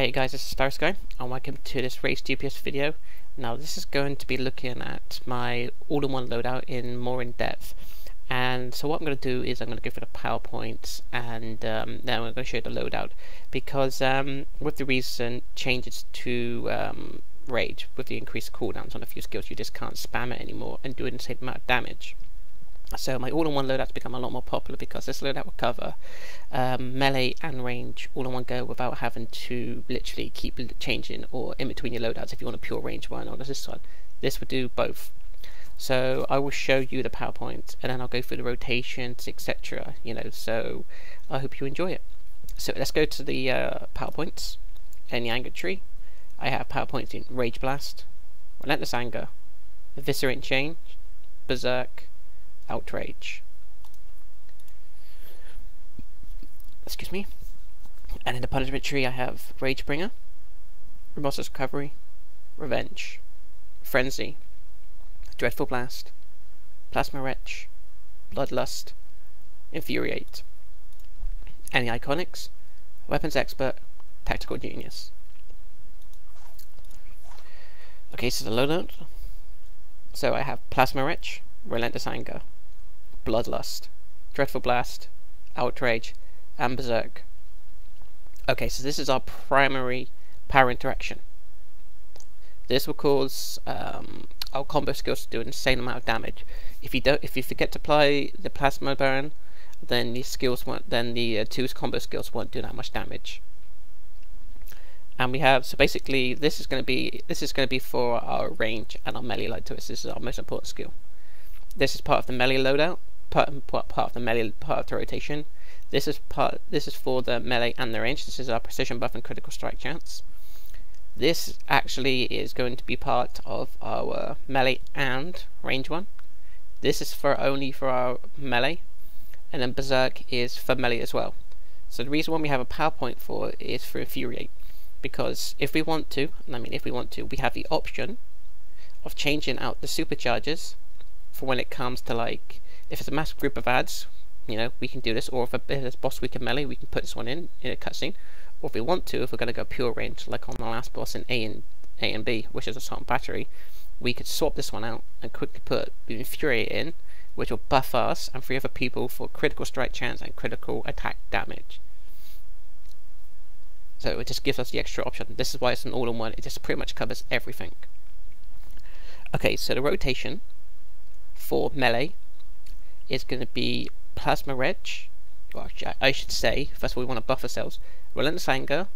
Hey guys, this is StarrySky and welcome to this race GPS video. Now this is going to be looking at my all-in-one loadout in more in depth. And so what I'm going to do is I'm going to go for the PowerPoints and then I'm going to show you the loadout. Because with the recent changes to Rage, with the increased cooldowns on a few skills, you just can't spam it anymore and do an insane amount of damage. So my all-in-one loadout's become a lot more popular because this loadout will cover melee and range all in one go without having to literally keep changing or in between your loadouts if you want a pure range one or this one. This would do both. So I will show you the PowerPoint and then I'll go through the rotations, etc. So I hope you enjoy it. So let's go to the PowerPoints and the anger tree. I have PowerPoints in Rage Blast, Relentless Anger, Eviscerate Change, Berserk, Outrage. Excuse me. And in the punishment tree I have Ragebringer, Remorseless Recovery, Revenge, Frenzy, Dreadful Blast, Plasma Retch, Bloodlust, Infuriate. And the iconics, Weapons Expert, Tactical Genius. Okay, so the loadout. So I have Plasma Retch, Relentless Anger, Bloodlust, Dreadful Blast, Outrage, and Berserk. Okay, so this is our primary power interaction. This will cause our combo skills to do an insane amount of damage. If you forget to apply the Plasma Burn, then the skills won't. Then the two combo skills won't do that much damage. And we have, so basically this is going to be for our range and our melee load to us. This is our most important skill. This is part of the melee loadout, part of the rotation. This is for the melee and the range. This is our precision buff and critical strike chance. This actually is going to be part of our melee and range one. This is only for our melee, and then Berserk is for melee as well. So the reason why we have a PowerPoint for is for Infuriate, because if we want to, we have the option of changing out the supercharges for when it comes to, like, if it's a massive group of ads, we can do this, or if it's boss weak and melee, we can put this one in a cutscene. Or if we want to, if we're going to go pure range, like on the last boss in A and B, which is Assault and Battery, we could swap this one out and quickly put the Infuriate in, which will buff us and 3 other people for critical strike chance and critical attack damage. So it just gives us the extra option. This is why it's an all-in-one. It just pretty much covers everything. Okay, so the rotation for melee is going to be Plasma Retch. Well, I should say, first of all, we want to buff ourselves. Relentless Anger,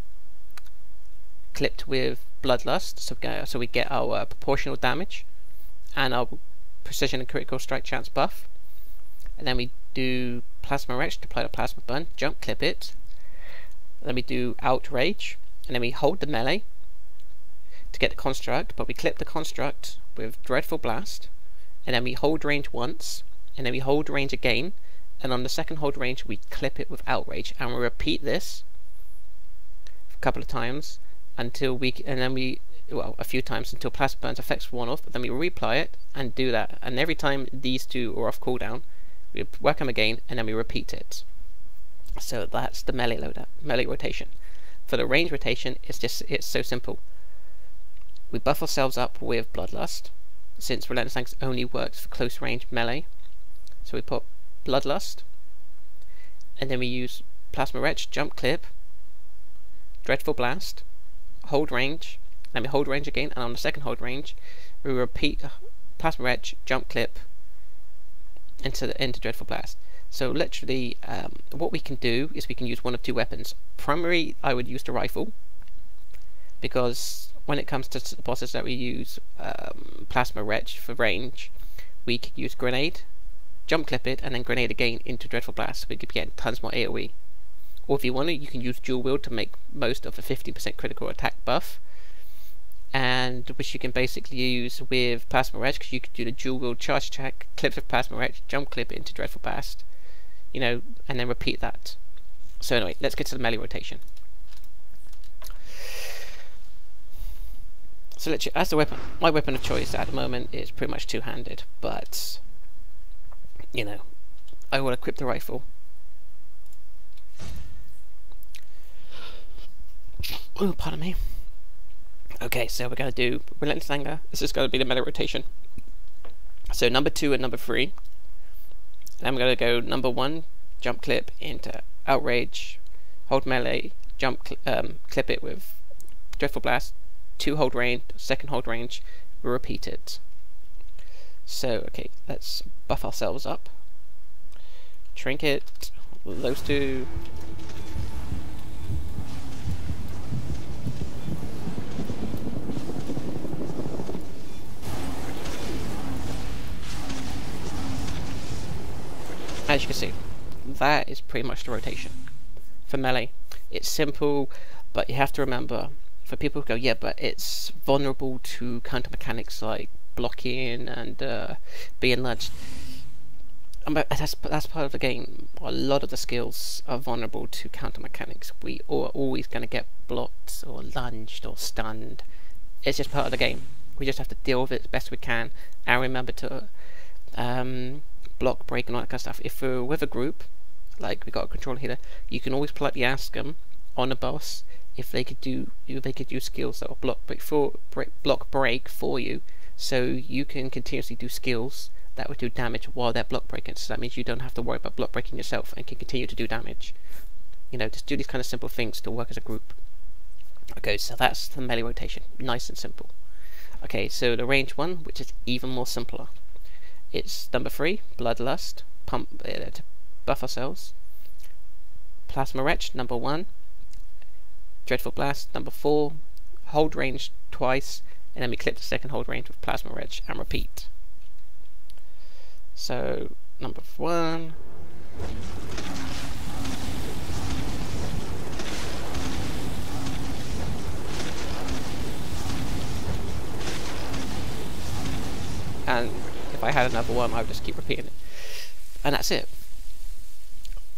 clipped with Bloodlust, so we get our proportional damage and our precision and critical strike chance buff. And then we do Plasma Retch to apply the Plasma Burn, jump clip it. Then we do Outrage, and then we hold the melee to get the construct, but we clip the construct with Dreadful Blast, and then we hold range once, and then we hold range again, and on the second hold range we clip it with Outrage, and we repeat this a couple of times until a few times until Plasma Burn's effects worn off, but then we reapply it and do that, and every time these two are off cooldown, we work them again, and then we repeat it. So that's the melee loadout, melee rotation. For the range rotation, it's so simple. We buff ourselves up with Bloodlust, since Relentless Anger only works for close range melee. So we put Bloodlust, and then we use Plasma Retch, jump clip, Dreadful Blast, hold range, then we hold range again, and on the second hold range, we repeat Plasma Retch, jump clip into Dreadful Blast. So literally, what we can do is we can use one of two weapons. Primary, I would use the rifle, because when it comes to the bosses that we use Plasma Retch for range, we could use grenade, jump clip it, and then grenade again into Dreadful Blast. So we could get tons more AoE. Or if you want to, you can use dual wield to make most of the 50% critical attack buff, and which you can basically use with Plasma Retch, because you could do the dual wield charge attack, clips with Plasma Retch, jump clip it into Dreadful Blast, and then repeat that. So anyway, let's get to the melee rotation. So literally, as the weapon, my weapon of choice at the moment is pretty much two-handed, but I will equip the rifle Oh, pardon me. Okay, so we're going to do Relentless Anger. This is going to be the melee rotation. So number 2 and number 3. And I'm going to go number 1, jump clip into Outrage, hold melee, jump clip it with Dreaful Blast, 2 hold range, 2nd hold range, repeat it. So, okay, let's buff ourselves up. Trinket, those 2. As you can see, that is pretty much the rotation for melee. It's simple, but you have to remember, for people who go, yeah, but it's vulnerable to counter mechanics like blocking and being lunged. That's part of the game. A lot of the skills are vulnerable to counter mechanics. We are always going to get blocked or lunged or stunned. It's just part of the game. We just have to deal with it as best we can and remember to block, break, and all that kind of stuff. If we're with a group, like we got a controller here, you can always politely ask them on a boss if they could do skills that will block break for you, so you can continuously do skills that would do damage while they're block breaking. So that means you don't have to worry about block breaking yourself and can continue to do damage. You know, just do these kind of simple things to work as a group. Okay, so that's the melee rotation, nice and simple. Okay, so the range one, which is even more simpler. It's number 3, Bloodlust, pump to buff ourselves. Plasma Retch, number 1. Dreaful Blast, number 4. Hold range twice, and then we clip the 2nd hold range with Plasma Retch and repeat. So, number 1. And if I had another one, I would just keep repeating it. And that's it.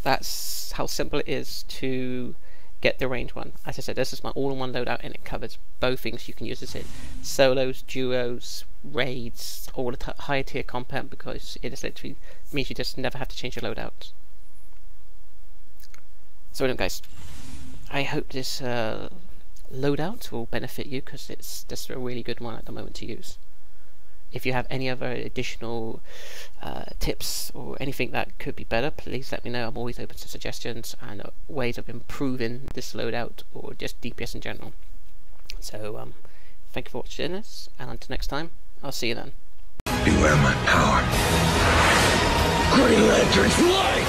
That's how simple it is to get the range one. As I said, this is my all-in-one loadout, and it covers both things you can use this in. Solos, duos, raids, all the higher tier content, because it just literally means you just never have to change your loadout. So anyway guys, I hope this loadout will benefit you, because it's just a really good one at the moment to use. If you have any other additional tips or anything that could be better, please let me know. I'm always open to suggestions and ways of improving this loadout or just DPS in general. So thank you for watching this, and until next time, I'll see you then. Beware my power. Green Lantern fly!